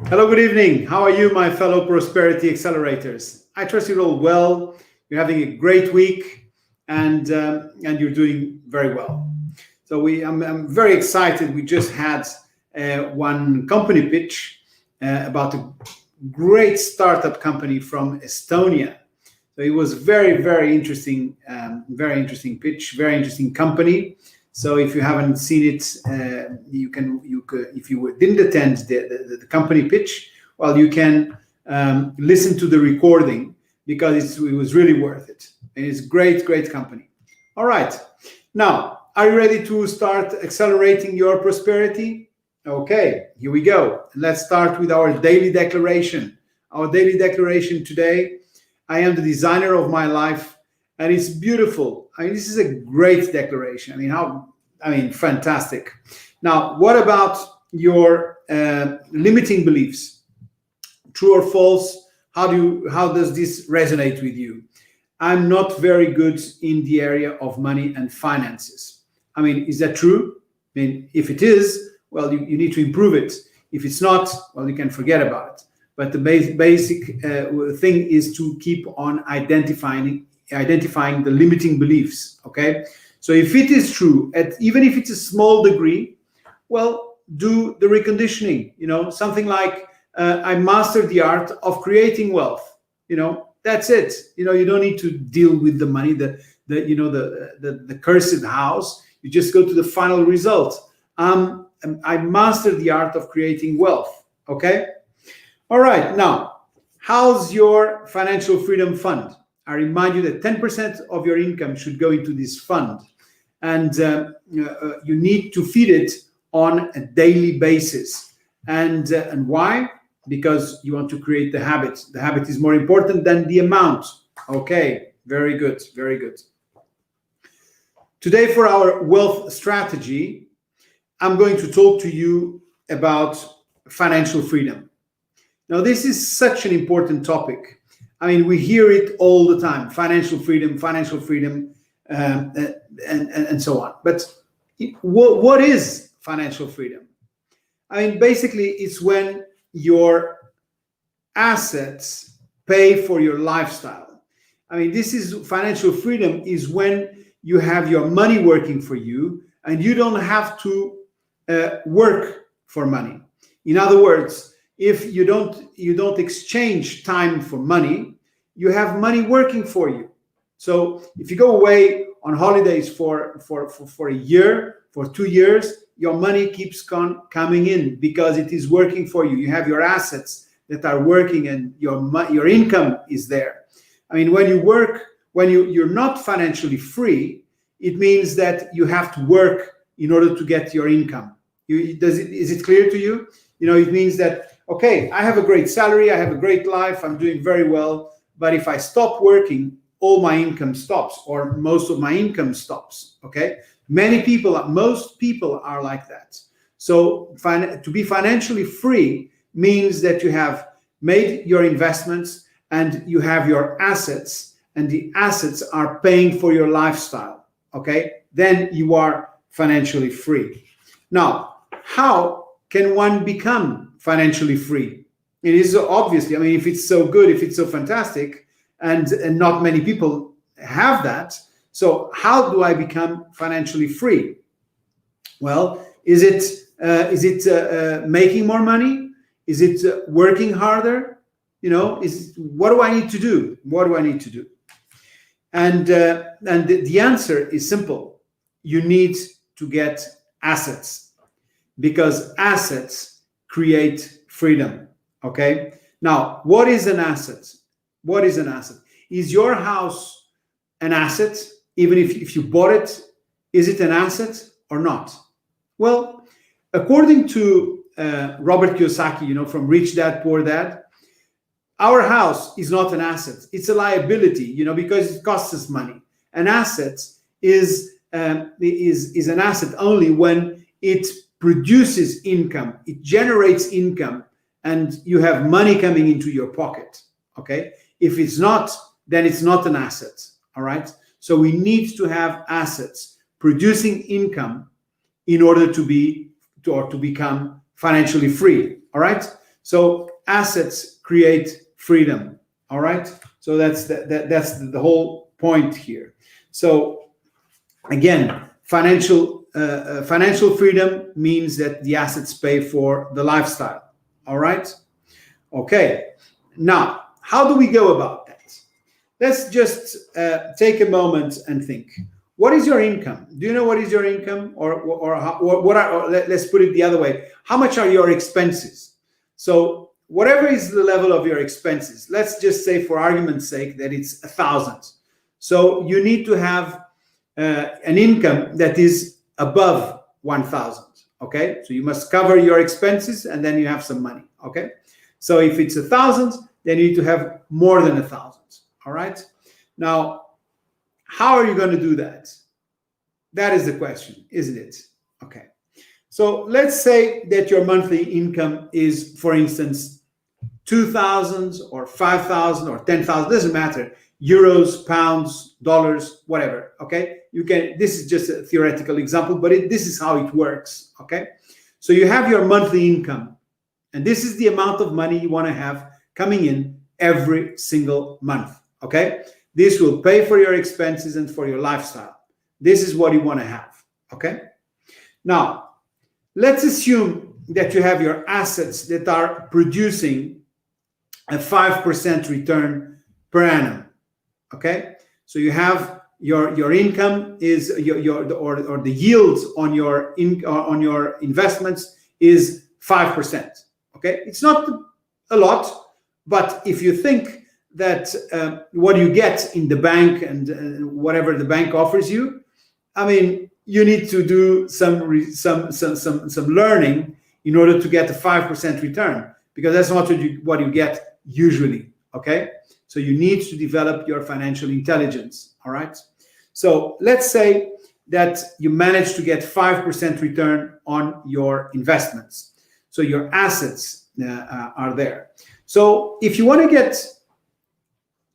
Hello, good evening. How are you, my fellow prosperity accelerators? I trust you're all well. You're having a great week, and you're doing very well. I'm very excited. We just had one company pitch about a great startup company from Estonia. So it was very interesting, very interesting pitch, very interesting company. So if you haven't seen it, if you didn't attend the company pitch, well, you can listen to the recording because it was really worth it. And it's great company. All right, now are you ready to start accelerating your prosperity? Okay, here we go. Let's start with our daily declaration. Our daily declaration today: I am the designer of my life. And it's beautiful. I mean, this is a great declaration. Fantastic. Now, what about your limiting beliefs? True or false? How does this resonate with you? I'm not very good in the area of money and finances. I mean, is that true? I mean, if it is, well, you need to improve it. If it's not, well, you can forget about it. But the basic thing is to keep on identifying the limiting beliefs. Okay, so if it is true, even if it's a small degree, well, do the reconditioning. Something like I mastered the art of creating wealth. That's it. You don't need to deal with the money, the cursed house. You just go to the final result. I mastered the art of creating wealth. Okay. All right. Now, how's your financial freedom fund? I remind you that 10% of your income should go into this fund, and you need to feed it on a daily basis. And why? Because you want to create the habit. The habit is more important than the amount. Okay, very good, very good. Today, for our wealth strategy, I'm going to talk to you about financial freedom. Now, this is such an important topic. I mean, we hear it all the time: financial freedom, and so on. But what is financial freedom? I mean, basically, it's when your assets pay for your lifestyle. I mean, financial freedom is when you have your money working for you and you don't have to work for money. In other words, if you don't exchange time for money, you have money working for you. So if you go away on holidays for a year, for 2 years, your money keeps coming in because it is working for you. You have your assets that are working, and your income is there. I mean, when you're not financially free, it means that you have to work in order to get your income. Is it clear to you? It means that, okay, I have a great salary, I have a great life, I'm doing very well. But if I stop working, all my income stops, or most of my income stops. Okay, most people are like that. So to be financially free means that you have made your investments and you have your assets, and the assets are paying for your lifestyle. Okay, then you are financially free. Now, how can one become financially free? It is obviously, I mean, if it's so good, if it's so fantastic, and not many people have that. So how do I become financially free? Well, is it making more money? Is it working harder? What do I need to do? What do I need to do? And the answer is simple. You need to get assets, because assets create freedom. Okay. Now, what is an asset? What is an asset? Is your house an asset? Even if you bought it, is it an asset or not? Well, according to Robert Kiyosaki, from Rich Dad Poor Dad, our house is not an asset. It's a liability, because it costs us money. An asset is an asset only when it produces income, it generates income, and you have money coming into your pocket. Okay. If it's not, then it's not an asset. All right. So we need to have assets producing income in order to become financially free. All right. So assets create freedom. All right. So that's the whole point here. So again, financial freedom means that the assets pay for the lifestyle. All right. Okay. Now, how do we go about that? Let's just take a moment and think. What is your income? Do you know what is your income? Let's put it the other way. How much are your expenses? So whatever is the level of your expenses, let's just say for argument's sake that it's 1,000. So you need to have an income that is above 1,000. Okay, so you must cover your expenses and then you have some money. Okay, so if it's 1,000, then you need to have more than 1,000. All right. Now, how are you going to do that? That is the question, isn't it? Okay. So let's say that your monthly income is, for instance, 2,000 or 5,000 or 10,000, doesn't matter. Euros, pounds, dollars, whatever. Okay. You can, this is just a theoretical example, but this is how it works. Okay. So you have your monthly income, and this is the amount of money you want to have coming in every single month. Okay. This will pay for your expenses and for your lifestyle. This is what you want to have. Okay. Now, let's assume that you have your assets that are producing a 5% return per annum. Okay. So you have your income is or the yields on your investments is 5%. Okay. It's not a lot, but if you think that what you get in the bank and whatever the bank offers you, I mean, you need to do some learning in order to get a 5% return, because that's not what you get usually. Okay, so you need to develop your financial intelligence. All right. So let's say that you manage to get 5% return on your investments. So your assets are there. So if you want to get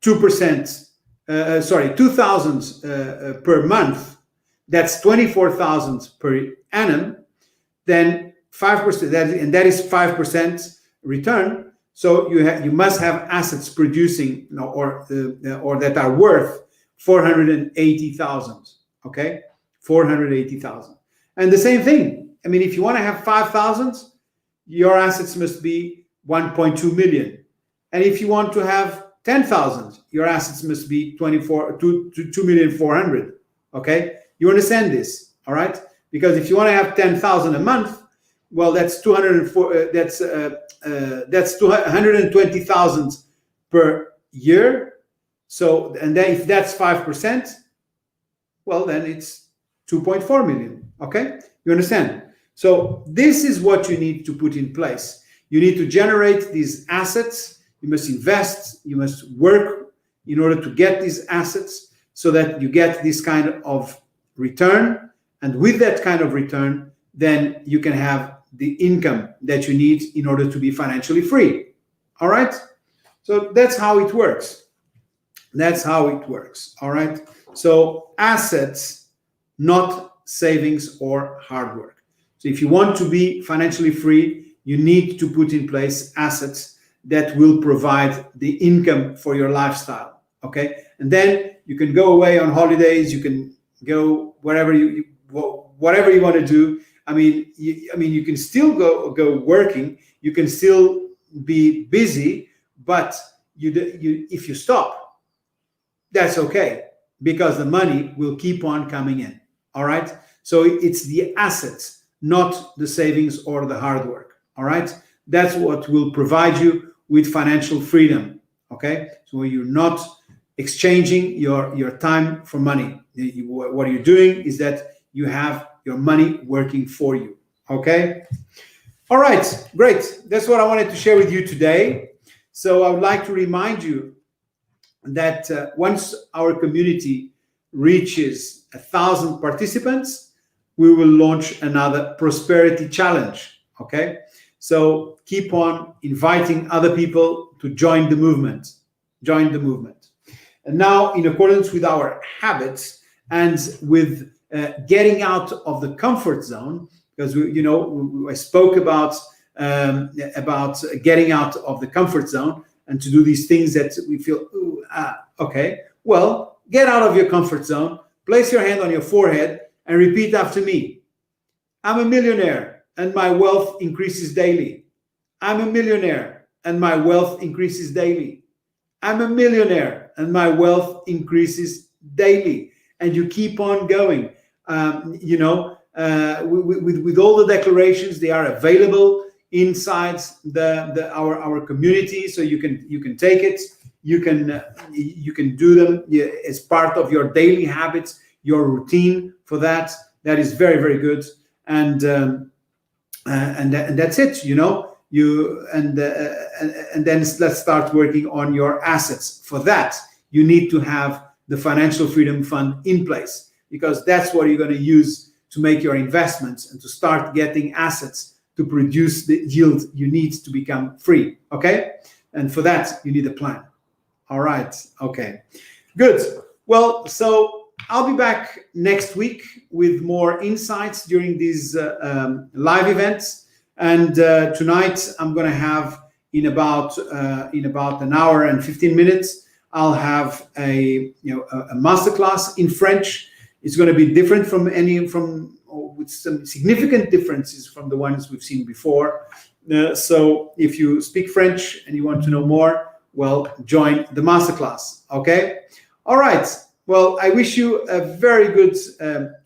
2%, 2,000 per month, that's 24,000 per annum, then 5%, that is 5% return. So you must have assets producing, or that are worth 480,000. Okay, 480,000. And the same thing. I mean, if you want to have 5,000, your assets must be 1.2 million. And if you want to have 10,000, your assets must be 2,400,000. Okay, you understand this? All right, because if you want to have 10,000 a month, well, that's 220,000 per year. So, and then if that's 5%, well, then it's 2.4 million. Okay, you understand? So this is what you need to put in place. You need to generate these assets. You must invest. You must work in order to get these assets, so that you get this kind of return. And with that kind of return, then you can have the income that you need in order to be financially free. All right. So that's how it works. That's how it works. All right. So assets, not savings or hard work. So if you want to be financially free, you need to put in place assets that will provide the income for your lifestyle. Okay. And then you can go away on holidays. You can go whatever you want to do. I mean, you can still go working. You can still be busy, but if you stop, that's okay, because the money will keep on coming in. All right. So it's the assets, not the savings or the hard work. All right. That's what will provide you with financial freedom. Okay. So you're not exchanging your time for money. What you're doing is that you have your money working for you. Okay. All right. Great. That's what I wanted to share with you today. So I would like to remind you that once our community reaches 1,000 participants, we will launch another prosperity challenge. Okay. So keep on inviting other people to join the movement. Join the movement. And now, in accordance with our habits and with getting out of the comfort zone, because I spoke about about getting out of the comfort zone and to do these things that we feel, okay. Well, get out of your comfort zone, place your hand on your forehead, and repeat after me. I'm a millionaire, and my wealth increases daily. I'm a millionaire, and my wealth increases daily. I'm a millionaire, and my wealth increases daily. And you keep on going. With all the declarations, they are available inside our community, so you can take it. You can do them as part of your daily habits, your routine. For that is very, very good. And that's it. And then let's start working on your assets. For that, you need to have the Financial Freedom Fund in place, because that's what you're going to use to make your investments and to start getting assets to produce the yield you need to become free. Okay? And for that, you need a plan. All right. Okay. Good. Well, so I'll be back next week with more insights during these live events. And tonight I'm going to have in about an hour and 15 minutes. I'll have a masterclass in French. It's going to be different with some significant differences from the ones we've seen before. So if you speak French and you want to know more, well, join the masterclass. Okay. All right. Well, I wish you a very good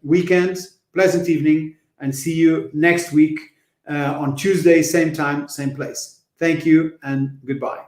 weekend, pleasant evening, and see you next week on Tuesday, same time, same place. Thank you and goodbye.